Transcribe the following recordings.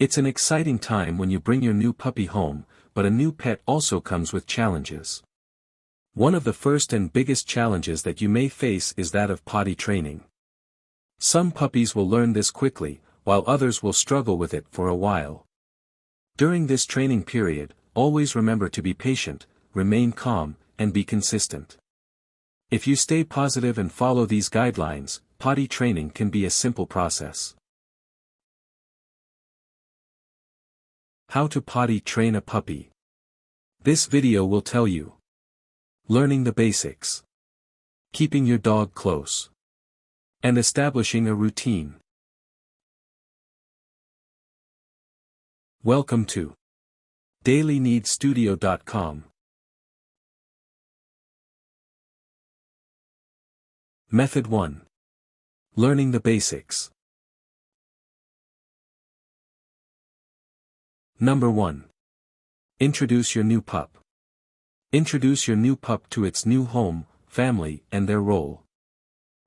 It's an exciting time when you bring your new puppy home, but a new pet also comes with challenges. One of the first and biggest challenges that you may face is that of potty training. Some puppies will learn this quickly, while others will struggle with it for a while. During this training period, always remember to be patient, remain calm, and be consistent. If you stay positive and follow these guidelines, potty training can be a simple process. How to potty train a puppy. This video will tell you. Learning the basics. Keeping your dog close. And establishing a routine. Welcome to dailyneedstudio.com. Method 1. Learning the basics. Number 1. Introduce your new pup. Introduce your new pup to its new home, family, and their role.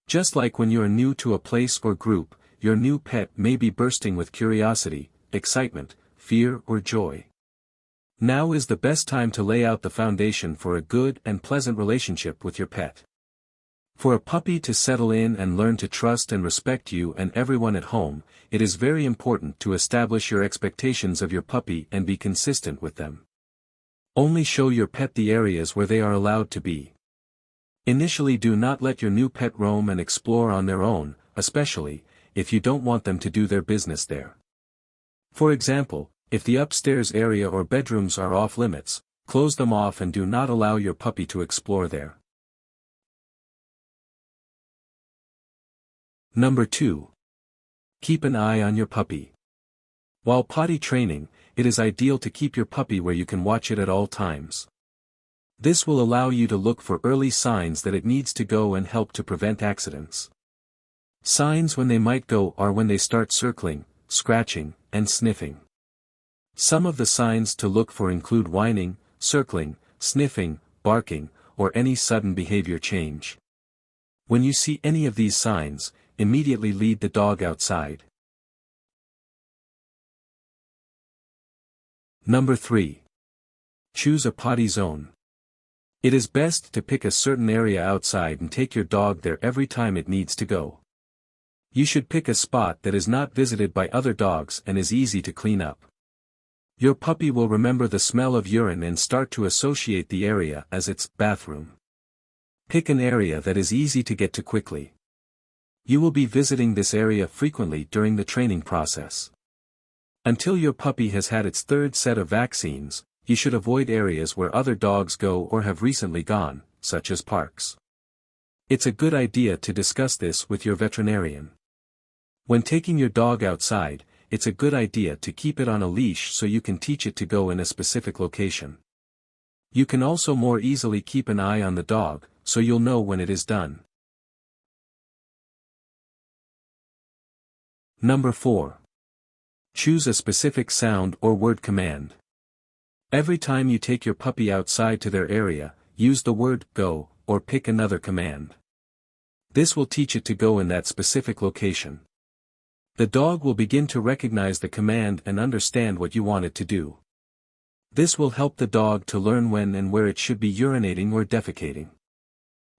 Just like when you are new to a place or group, your new pet may be bursting with curiosity, excitement, fear, or joy. Now is the best time to lay out the foundation for a good and pleasant relationship with your pet. For a puppy to settle in and learn to trust and respect you and everyone at home, it is very important to establish your expectations of your puppy and be consistent with them. Only show your pet the areas where they are allowed to be. Initially, do not let your new pet roam and explore on their own, especially if you don't want them to do their business there. For example, if the upstairs area or bedrooms are off limits, close them off and do not allow your puppy to explore there. Number 2. Keep an eye on your puppy. While potty training, it is ideal to keep your puppy where you can watch it at all times. This will allow you to look for early signs that it needs to go and help to prevent accidents. Signs when they might go are when they start circling, scratching, and sniffing. Some of the signs to look for include whining, circling, sniffing, barking, or any sudden behavior change. When you see any of these signs, immediately lead the dog outside. Number 3. Choose a potty zone. It is best to pick a certain area outside and take your dog there every time it needs to go. You should pick a spot that is not visited by other dogs and is easy to clean up. Your puppy will remember the smell of urine and start to associate the area as its bathroom. Pick an area that is easy to get to quickly. You will be visiting this area frequently during the training process. Until your puppy has had its third set of vaccines, you should avoid areas where other dogs go or have recently gone, such as parks. It's a good idea to discuss this with your veterinarian. When taking your dog outside, it's a good idea to keep it on a leash so you can teach it to go in a specific location. You can also more easily keep an eye on the dog, so you'll know when it is done. Number 4. Choose a specific sound or word command. Every time you take your puppy outside to their area, use the word go, or pick another command. This will teach it to go in that specific location. The dog will begin to recognize the command and understand what you want it to do. This will help the dog to learn when and where it should be urinating or defecating.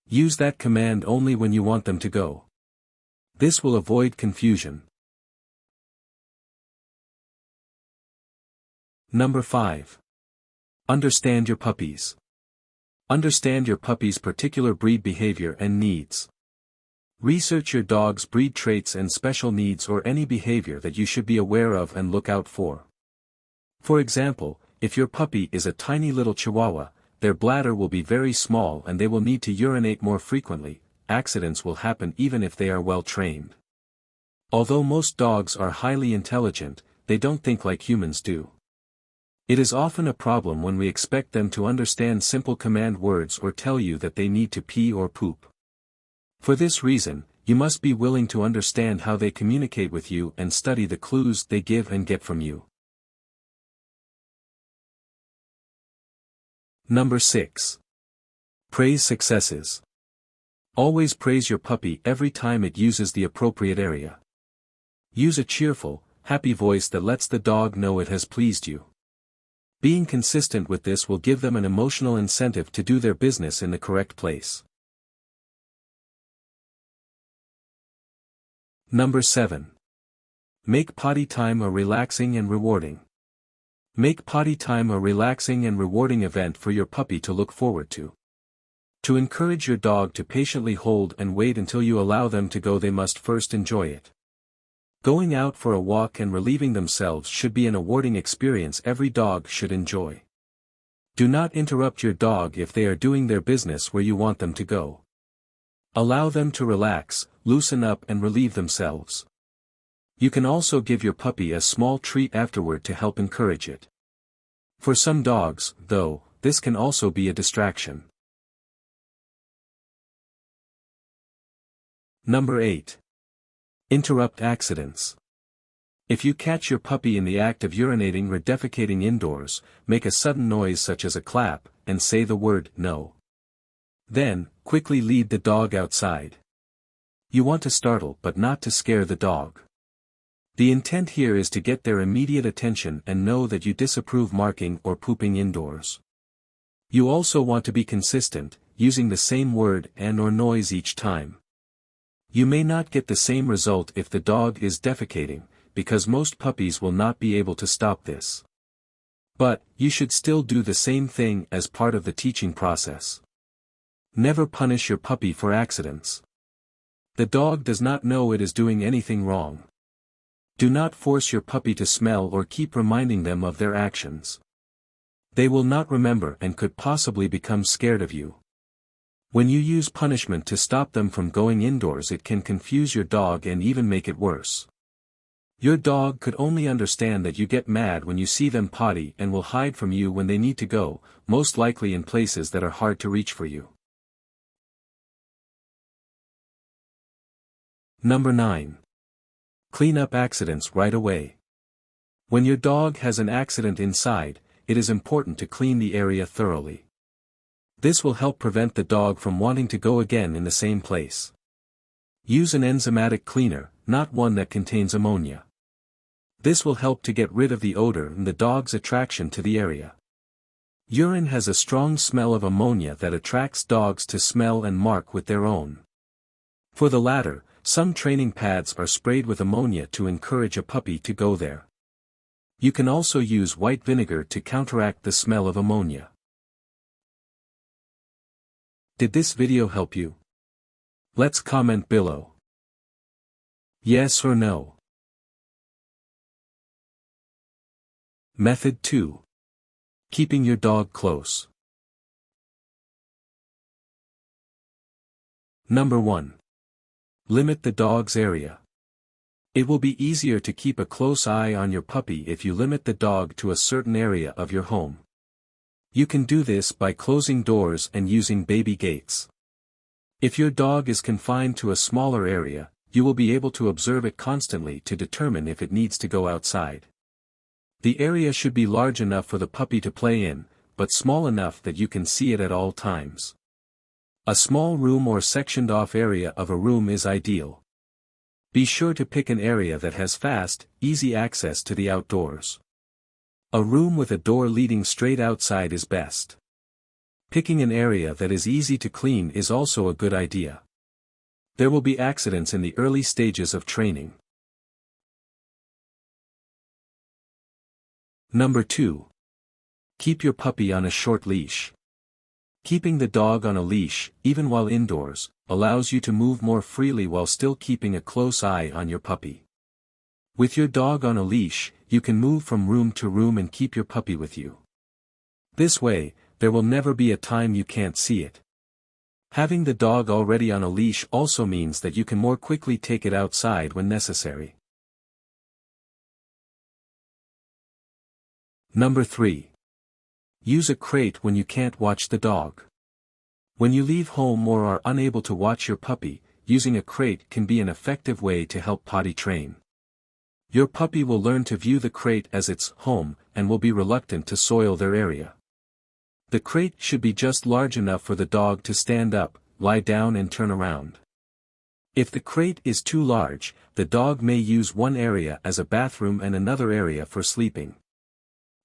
Use that command only when you want them to go. This will avoid confusion. Number 5. Understand your puppies. Understand your puppy's particular breed behavior and needs. Research your dog's breed traits and special needs or any behavior that you should be aware of and look out for. For example, if your puppy is a tiny little Chihuahua, their bladder will be very small and they will need to urinate more frequently. Accidents will happen even if they are well trained. Although most dogs are highly intelligent, they don't think like humans do. It is often a problem when we expect them to understand simple command words or tell you that they need to pee or poop. For this reason, you must be willing to understand how they communicate with you and study the clues they give and get from you. Number 6. Praise successes. Always praise your puppy every time it uses the appropriate area. Use a cheerful, happy voice that lets the dog know it has pleased you. Being consistent with this will give them an emotional incentive to do their business in the correct place. Number 7. Make potty time a relaxing and rewarding. Make potty time a relaxing and rewarding event for your puppy to look forward to. To encourage your dog to patiently hold and wait until you allow them to go, they must first enjoy it. Going out for a walk and relieving themselves should be an rewarding experience every dog should enjoy. Do not interrupt your dog if they are doing their business where you want them to go. Allow them to relax, loosen up and relieve themselves. You can also give your puppy a small treat afterward to help encourage it. For some dogs, though, this can also be a distraction. Number 8. Interrupt accidents. If you catch your puppy in the act of urinating or defecating indoors, make a sudden noise such as a clap, and say the word "no." Then, quickly lead the dog outside. You want to startle but not to scare the dog. The intent here is to get their immediate attention and know that you disapprove marking or pooping indoors. You also want to be consistent, using the same word and/or noise each time. You may not get the same result if the dog is defecating, because most puppies will not be able to stop this. But, you should still do the same thing as part of the teaching process. Never punish your puppy for accidents. The dog does not know it is doing anything wrong. Do not force your puppy to smell or keep reminding them of their actions. They will not remember and could possibly become scared of you. When you use punishment to stop them from going indoors, it can confuse your dog and even make it worse. Your dog could only understand that you get mad when you see them potty and will hide from you when they need to go, most likely in places that are hard to reach for you. Number 9. Clean up accidents right away. When your dog has an accident inside, it is important to clean the area thoroughly. This will help prevent the dog from wanting to go again in the same place. Use an enzymatic cleaner, not one that contains ammonia. This will help to get rid of the odor and the dog's attraction to the area. Urine has a strong smell of ammonia that attracts dogs to smell and mark with their own. For the latter, some training pads are sprayed with ammonia to encourage a puppy to go there. You can also use white vinegar to counteract the smell of ammonia. Did this video help you? Let's comment below. Yes or no. Method 2. Keeping your dog close. Number 1. Limit the dog's area. It will be easier to keep a close eye on your puppy if you limit the dog to a certain area of your home. You can do this by closing doors and using baby gates. If your dog is confined to a smaller area, you will be able to observe it constantly to determine if it needs to go outside. The area should be large enough for the puppy to play in, but small enough that you can see it at all times. A small room or sectioned off area of a room is ideal. Be sure to pick an area that has fast, easy access to the outdoors. A room with a door leading straight outside is best. Picking an area that is easy to clean is also a good idea. There will be accidents in the early stages of training. Number 2. Keep your puppy on a short leash. Keeping the dog on a leash, even while indoors, allows you to move more freely while still keeping a close eye on your puppy. With your dog on a leash, you can move from room to room and keep your puppy with you. This way, there will never be a time you can't see it. Having the dog already on a leash also means that you can more quickly take it outside when necessary. Number 3. Use a crate when you can't watch the dog. When you leave home or are unable to watch your puppy, using a crate can be an effective way to help potty train. Your puppy will learn to view the crate as its home, and will be reluctant to soil their area. The crate should be just large enough for the dog to stand up, lie down and turn around. If the crate is too large, the dog may use one area as a bathroom and another area for sleeping.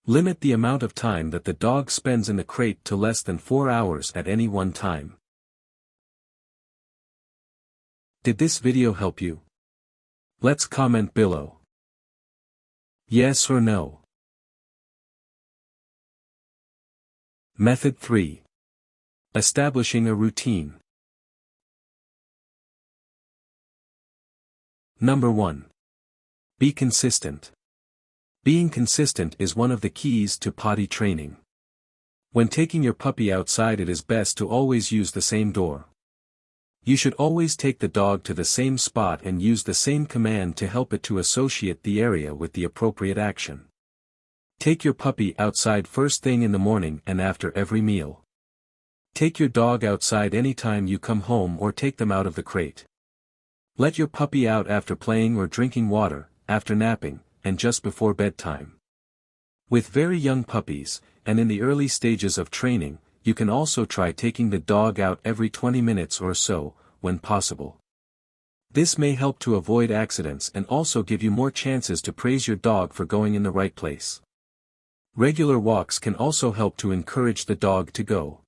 Limit the amount of time that the dog spends in the crate to less than 4 hours at any one time. Did this video help you? Let's comment below. Yes or no? Method 3. Establishing a routine. Number 1. Be consistent. Being consistent is one of the keys to potty training. When taking your puppy outside, it is best to always use the same door. You should always take the dog to the same spot and use the same command to help it to associate the area with the appropriate action. Take your puppy outside first thing in the morning and after every meal. Take your dog outside anytime you come home or take them out of the crate. Let your puppy out after playing or drinking water, after napping, and just before bedtime. With very young puppies, and in the early stages of training, you can also try taking the dog out every 20 minutes or so, when possible. This may help to avoid accidents and also give you more chances to praise your dog for going in the right place. Regular walks can also help to encourage the dog to go.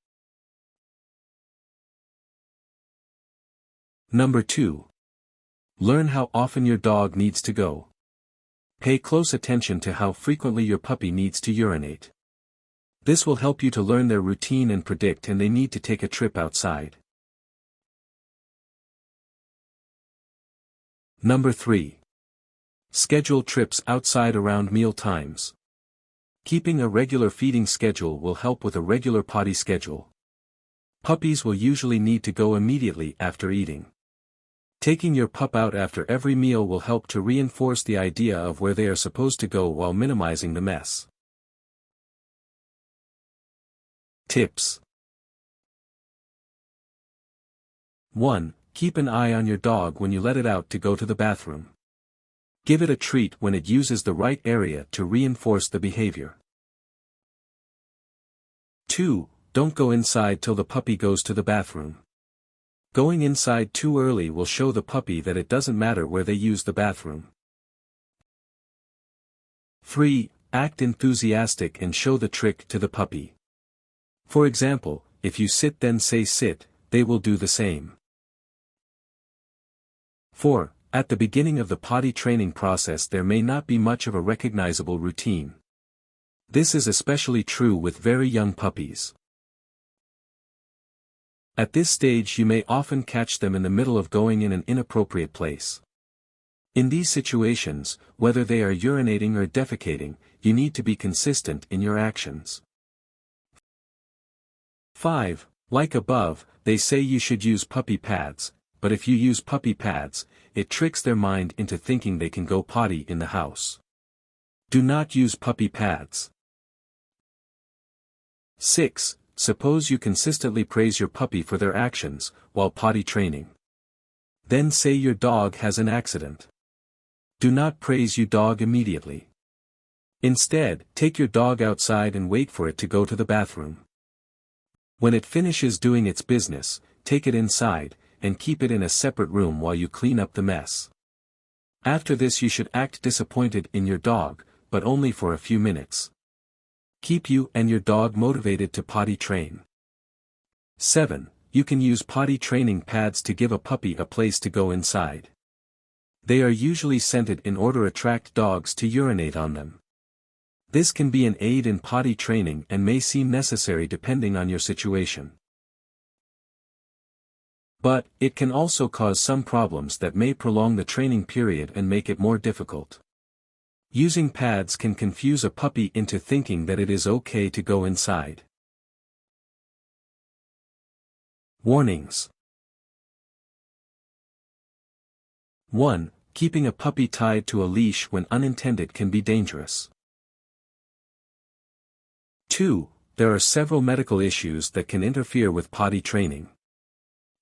Number 2. Learn how often your dog needs to go. Pay close attention to how frequently your puppy needs to urinate. This will help you to learn their routine and predict when they need to take a trip outside. Number 3. Schedule trips outside around meal times. Keeping a regular feeding schedule will help with a regular potty schedule. Puppies will usually need to go immediately after eating. Taking your pup out after every meal will help to reinforce the idea of where they are supposed to go while minimizing the mess. Tips. 1. Keep an eye on your dog when you let it out to go to the bathroom. Give it a treat when it uses the right area to reinforce the behavior. 2. Don't go inside till the puppy goes to the bathroom. Going inside too early will show the puppy that it doesn't matter where they use the bathroom. 3. Act enthusiastic and show the trick to the puppy. For example, if you sit then say sit, they will do the same. 4. At the beginning of the potty training process there may not be much of a recognizable routine. This is especially true with very young puppies. At this stage you may often catch them in the middle of going in an inappropriate place. In these situations, whether they are urinating or defecating, you need to be consistent in your actions. 5. Like above, they say you should use puppy pads, but if you use puppy pads, it tricks their mind into thinking they can go potty in the house. Do not use puppy pads. 6. Suppose you consistently praise your puppy for their actions, while potty training. Then say your dog has an accident. Do not praise your dog immediately. Instead, take your dog outside and wait for it to go to the bathroom. When it finishes doing its business, take it inside, and keep it in a separate room while you clean up the mess. After this you should act disappointed in your dog, but only for a few minutes. Keep you and your dog motivated to potty train. 7. You can use potty training pads to give a puppy a place to go inside. They are usually scented in order to attract dogs to urinate on them. This can be an aid in potty training and may seem necessary depending on your situation. But, it can also cause some problems that may prolong the training period and make it more difficult. Using pads can confuse a puppy into thinking that it is okay to go inside. Warnings. 1. Keeping a puppy tied to a leash when unintended can be dangerous. 2. There are several medical issues that can interfere with potty training.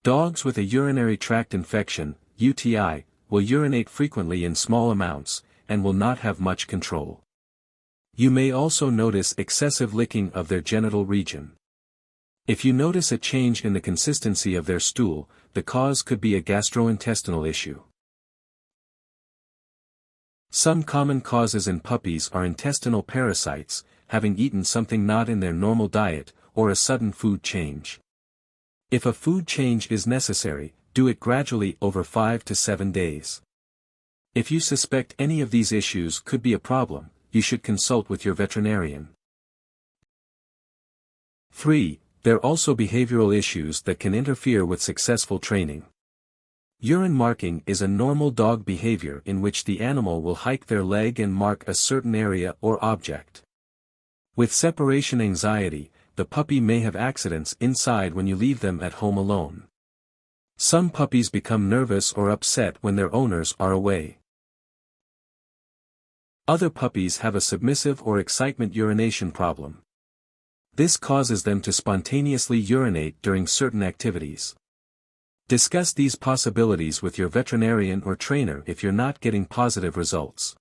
Dogs with a urinary tract infection, UTI, will urinate frequently in small amounts, and will not have much control. You may also notice excessive licking of their genital region. If you notice a change in the consistency of their stool, the cause could be a gastrointestinal issue. Some common causes in puppies are intestinal parasites, having eaten something not in their normal diet, or a sudden food change. If a food change is necessary, do it gradually over 5 to 7 days. If you suspect any of these issues could be a problem, you should consult with your veterinarian. 3. There are also behavioral issues that can interfere with successful training. Urine marking is a normal dog behavior in which the animal will hike their leg and mark a certain area or object. With separation anxiety, the puppy may have accidents inside when you leave them at home alone. Some puppies become nervous or upset when their owners are away. Other puppies have a submissive or excitement urination problem. This causes them to spontaneously urinate during certain activities. Discuss these possibilities with your veterinarian or trainer if you're not getting positive results.